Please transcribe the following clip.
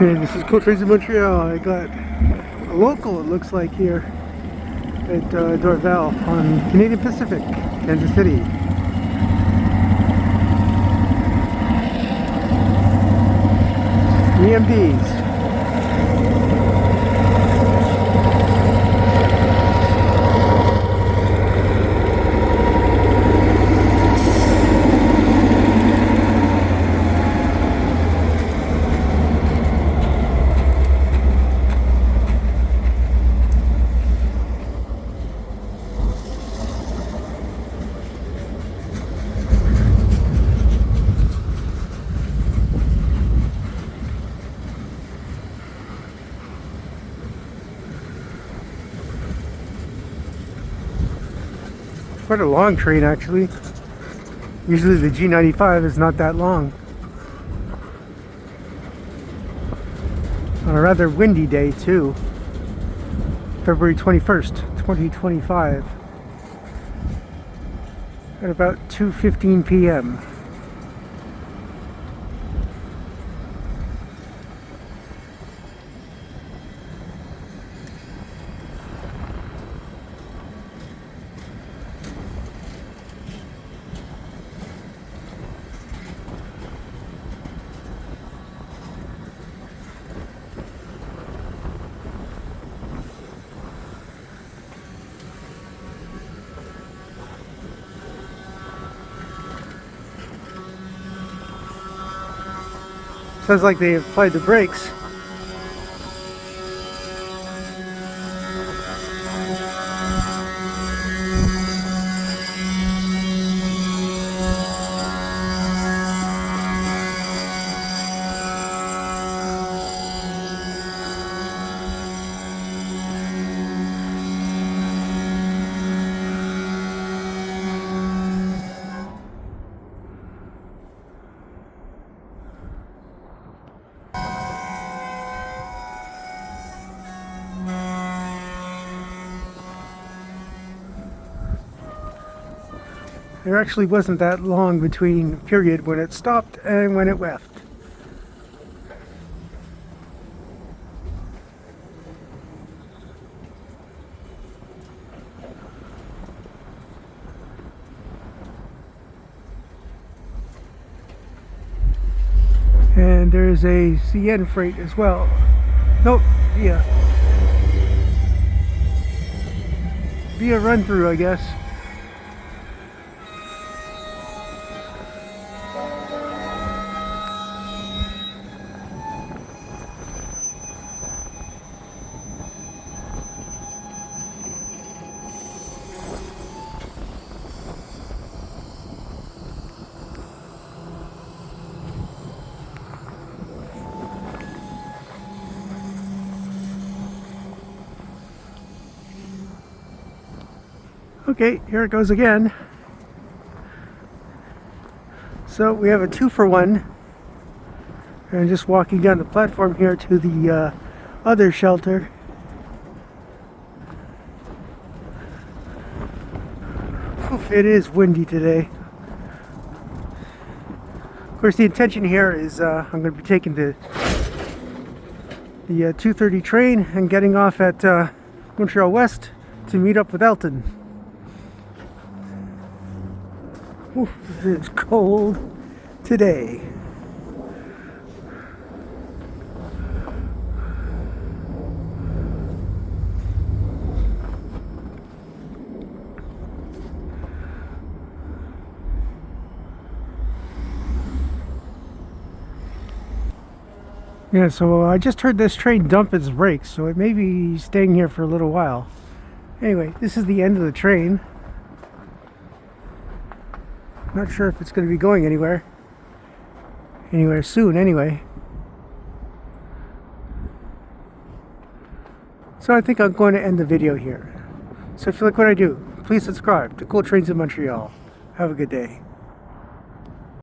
Okay, this is Cool Trains in Montreal. I got a local, it looks like, here at Dorval on Canadian Pacific, Kansas City. EMDs. Quite a long train, actually. Usually the G95 is not that long. On a rather windy day too. February 21st, 2025. At about 2:15 p.m. Sounds like they applied the brakes. There actually wasn't that long between period when it stopped and when it left. And there's a CN freight as well. Nope, via run through, I guess. Okay, here it goes again. So we have a 2-for-1. And just walking down the platform here to the other shelter. Oof, it is windy today. Of course, the intention here is I'm going to be taking the 2:30 train and getting off at Montreal West to meet up with Elton. Oof, it's cold today. Yeah, so I just heard this train dump its brakes, so it may be staying here for a little while. Anyway, this is the end of the train. Not sure if it's going to be going anywhere soon anyway. So I think I'm going to end the video here. So if you like what I do, please subscribe to Cool Trains in Montreal. Have a good day.